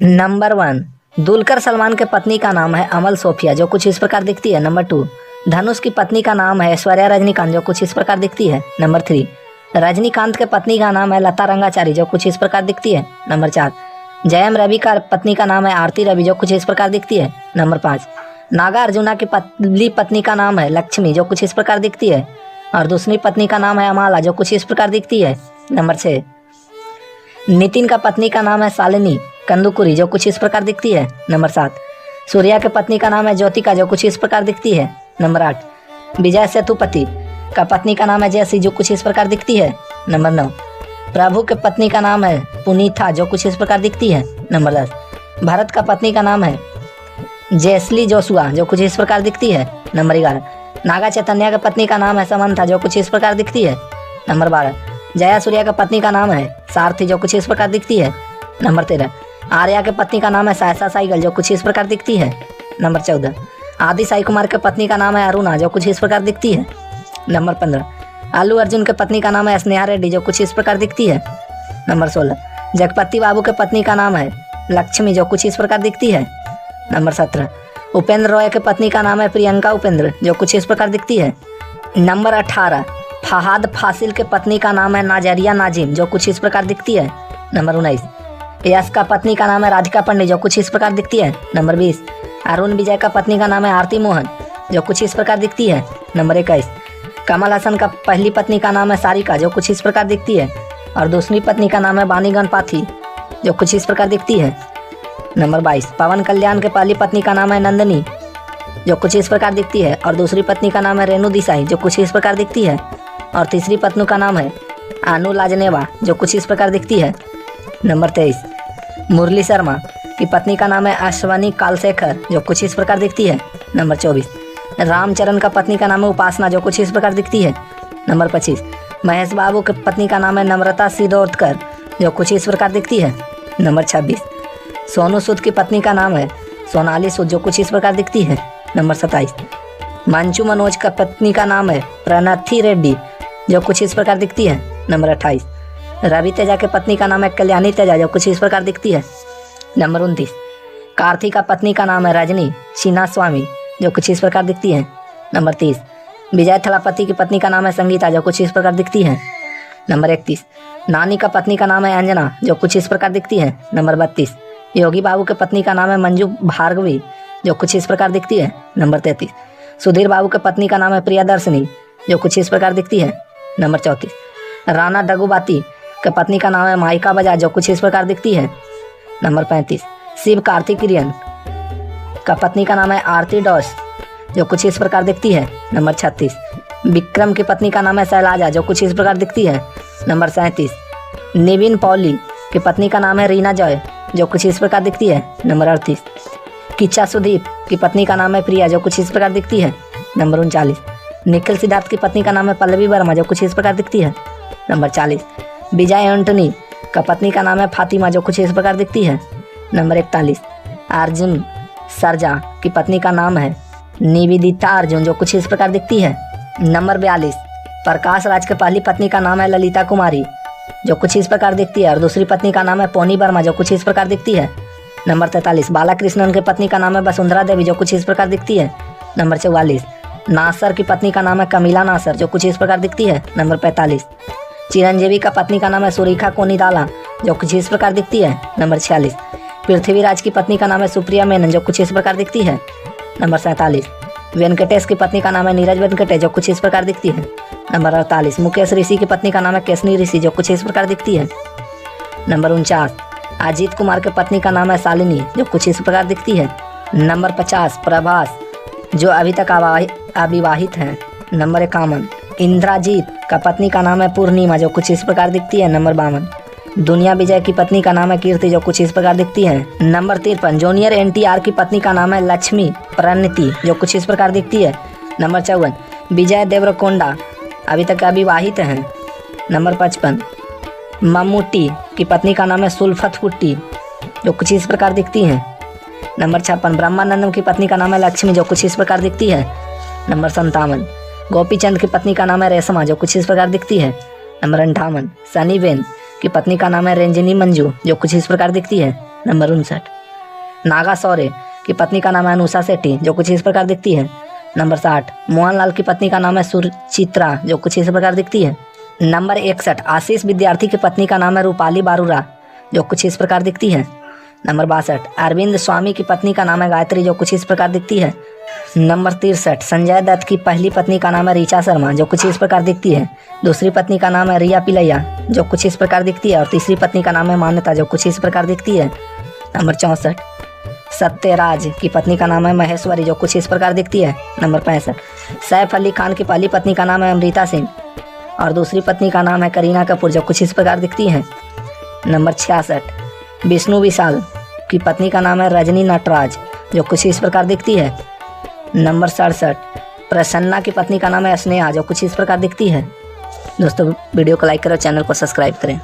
Number 1, Dulquer Salman के पत्नी का नाम है अमल सोफिया जो कुछ इस प्रकार दिखती है। नंबर 2, धनुष की पत्नी का नाम है ऐश्वर्या रजनीकांत जो कुछ इस प्रकार दिखती है। नंबर 3, रजनीकांत के पत्नी का नाम है लता रंगाचारी जो कुछ इस प्रकार दिखती है। नंबर 4, जयम रवि का पत्नी का नाम है आरती रवि जो कुछ इस प्रकार दिखती है। नंबर 5, नागा अर्जुना की पहली पत्नी का नाम है लक्ष्मी जो कुछ इस प्रकार दिखती है और दूसरी पत्नी का नाम है अमाला जो कुछ इस प्रकार दिखती है। नंबर 6, नितिन का पत्नी का नाम है शालिनी कंदुकुरी जो कुछ इस प्रकार दिखती है। नंबर 7, सूर्या के पत्नी का नाम है ज्योतिका जो कुछ इस प्रकार दिखती है। नंबर 8, विजय सेतुपति का पत्नी का नाम है जयसी जो कुछ इस प्रकार दिखती है। नंबर 9, प्रभु के पत्नी का नाम है पुनीता जो कुछ इस प्रकार दिखती है। नंबर 10, भरत का पत्नी का नाम है जेसली जोशुआ जो कुछ इस प्रकार दिखती है। नंबर 11, नागा चैतन्य के पत्नी का नाम है समंथा जो कुछ इस प्रकार दिखती है। नंबर 12, जया सूर्या का पत्नी का नाम है सारथी जो कुछ इस प्रकार दिखती है। नंबर 13, आर्या के पत्नी का नाम है सायसा साइगल जो कुछ इस प्रकार दिखती है। नंबर 14, आदि साई कुमार के पत्नी का नाम है अरुणा जो कुछ इस प्रकार दिखती है। नंबर 15, अल्लू अर्जुन के पत्नी का नाम है स्नेहा रेड्डी जो कुछ इस प्रकार दिखती है। नंबर 16, जगपति बाबू के पत्नी का नाम है लक्ष्मी जो कुछ इस प्रकार दिखती है। नंबर 17, उपेंद्र रॉय के पत्नी का नाम है प्रियंका उपेंद्र जो कुछ इस प्रकार दिखती है। नंबर 18, फहाद फासिल के पत्नी का नाम है नाजरिया नाजिम जो कुछ इस प्रकार दिखती है। नंबर 19, यश का पत्नी का नाम है राधिका पंडित जो कुछ इस प्रकार दिखती है। नंबर 20, अरुण विजय का पत्नी का नाम है आरती मोहन जो कुछ इस प्रकार दिखती है। नंबर 21, कमल हसन का पहली पत्नी का नाम है सारिका जो कुछ इस प्रकार दिखती है और दूसरी पत्नी का नाम है बानीगन पाथी जो कुछ इस प्रकार दिखती है। नंबर 22, पवन कल्याण के पहली पत्नी का नाम है नंदनी जो कुछ इस प्रकार दिखती है और दूसरी पत्नी का नाम है रेणु देसाई जो कुछ इस प्रकार दिखती है और तीसरी पत्नी का नाम है अनु लाजनेवा जो कुछ इस प्रकार दिखती है। नंबर 23, मुरली शर्मा की पत्नी का नाम है अश्वनी कालशेखर जो कुछ इस प्रकार दिखती है। नंबर 24, रामचरण का पत्नी का नाम है उपासना जो कुछ इस प्रकार दिखती है। नंबर 25, महेश बाबू की पत्नी का नाम है नम्रता सिदोर्तकर जो कुछ इस प्रकार दिखती है। नंबर 26, सोनू सूद की पत्नी का नाम है सोनाली सूद जो कुछ इस प्रकार दिखती है। नंबर 27, मंचू मनोज का पत्नी का नाम है प्रणथी रेड्डी जो कुछ इस प्रकार दिखती है। नंबर 28, रवि तेजा के पत्नी का नाम है कल्याणी तेजा जो कुछ इस प्रकार दिखती है। नंबर 29, कार्तिक का पत्नी का नाम है रजनी शीना स्वामी जो कुछ इस प्रकार दिखती है। नंबर 30, विजय थलापति की पत्नी का नाम है संगीता जो कुछ इस प्रकार दिखती है। नंबर 31, नानी का पत्नी का नाम है अंजना जो कुछ इस प्रकार दिखती है। नंबर 32, योगी बाबू के पत्नी का नाम है मंजू भार्गवी जो कुछ इस प्रकार दिखती है। नंबर 33, सुधीर बाबू के पत्नी का नाम है प्रियदर्शनी जो कुछ इस प्रकार दिखती है। नंबर 34, राणा डगुबाती के पत्नी का नाम है माइका बजाज जो कुछ इस प्रकार दिखती है। नंबर 35, शिव कार्तिकेयन का पत्नी का नाम है आरती डॉस जो कुछ इस प्रकार दिखती है। नंबर 36, विक्रम की पत्नी का नाम है शैलाजा जो कुछ इस प्रकार दिखती है। नंबर 37, निविन पौली की पत्नी का नाम है रीना जॉय जो कुछ इस प्रकार दिखती है। नंबर 38, किच्चा सुदीप की पत्नी का नाम है प्रिया जो कुछ इस प्रकार दिखती है। नंबर 39, निखिल सिद्धार्थ की पत्नी का नाम है पल्लवी वर्मा जो कुछ इस प्रकार दिखती है। नंबर 40, विजय एंटनी का पत्नी का नाम है फातिमा जो कुछ इस प्रकार दिखती है। नंबर 41, अर्जुन सरजा की पत्नी का नाम है निवेदिता अर्जुन जो कुछ इस प्रकार दिखती है। नंबर 42, प्रकाश राज के पहली पत्नी का नाम है ललिता कुमारी जो कुछ इस प्रकार दिखती है और दूसरी पत्नी का नाम है पोनी वर्मा जो कुछ इस प्रकार दिखती है। नंबर 43, बालाकृष्णन की पत्नी का नाम है वसुंधरा देवी जो कुछ इस प्रकार दिखती है। नंबर 44, नासर की पत्नी का नाम है कमिला नासर जो कुछ इस प्रकार दिखती है। नंबर 45, चिरंजीवी का पत्नी का नाम है सुरेखा कोनीदाला जो कुछ इस प्रकार दिखती है। नंबर 46, पृथ्वीराज की पत्नी का नाम है सुप्रिया मेनन जो कुछ इस प्रकार दिखती है। नंबर 47, वेंकटेश की पत्नी का नाम है नीरज वेंकटेश जो कुछ इस प्रकार दिखती है। नंबर 48, मुकेश ऋषि की पत्नी का नाम है केसनी ऋषि जो कुछ इस प्रकार दिखती है। नंबर 49, अजीत कुमार की पत्नी का नाम है शालिनी जो कुछ इस प्रकार दिखती है। नंबर 50, प्रभास जो अभी तक अविवाहित हैं। नंबर 51, इंद्राजीत का पत्नी का नाम है पूर्णिमा जो कुछ इस प्रकार दिखती है। नंबर 52, दुनिया विजय की पत्नी का नाम है कीर्ति जो कुछ इस प्रकार दिखती है। नंबर 53, जूनियर एनटीआर की पत्नी का नाम है लक्ष्मी प्रणति जो कुछ इस प्रकार दिखती है। नंबर 54, विजय देवरकोंडा अभी तक अविवाहित हैं। नंबर 55, मम्मूटी की पत्नी का नाम है सुल्फत कुट्टी जो कुछ इस प्रकार दिखती हैं। नंबर 56, ब्रह्मानंदम की पत्नी का नाम है लक्ष्मी जो कुछ इस प्रकार दिखती है। नंबर 57, गोपीचंद की पत्नी का नाम है रेशमा जो कुछ इस प्रकार दिखती है। नंबर 58, सनी बेन की पत्नी का नाम है रंजनी मंजू जो कुछ इस प्रकार दिखती है। नंबर 59। नागा शौर्य की पत्नी का नाम है अनुषा शेट्टी जो कुछ इस प्रकार दिखती है। नंबर 60। मोहनलाल की पत्नी का नाम है सुचित्रा जो कुछ इस प्रकार दिखती है। नंबर 61। आशीष विद्यार्थी की पत्नी का नाम है रूपाली बारूरा जो कुछ इस प्रकार दिखती है। नंबर 62। अरविंद स्वामी की पत्नी का नाम है गायत्री जो कुछ इस प्रकार दिखती है। नंबर 63। संजय दत्त की पहली पत्नी का नाम है ऋचा शर्मा जो कुछ इस प्रकार दिखती है। दूसरी पत्नी का नाम है रिया पिलैया जो कुछ इस प्रकार दिखती है और तीसरी पत्नी का नाम है मान्यता जो कुछ इस प्रकार दिखती है। नंबर 64। सत्यराज की पत्नी का नाम है महेश्वरी जो कुछ इस प्रकार दिखती है। नंबर 65। सैफ अली खान की पहली पत्नी का नाम है अमृता सिंह और दूसरी पत्नी का नाम है करीना कपूर जो कुछ इस प्रकार दिखती है। नंबर 66। विष्णु विशाल की पत्नी का नाम है रजनी नटराज जो कुछ इस प्रकार दिखती है। नंबर 67। प्रसन्ना की पत्नी का नाम है स्नेहा जो कुछ इस प्रकार दिखती है। दोस्तों वीडियो को लाइक करें और चैनल को सब्सक्राइब करें।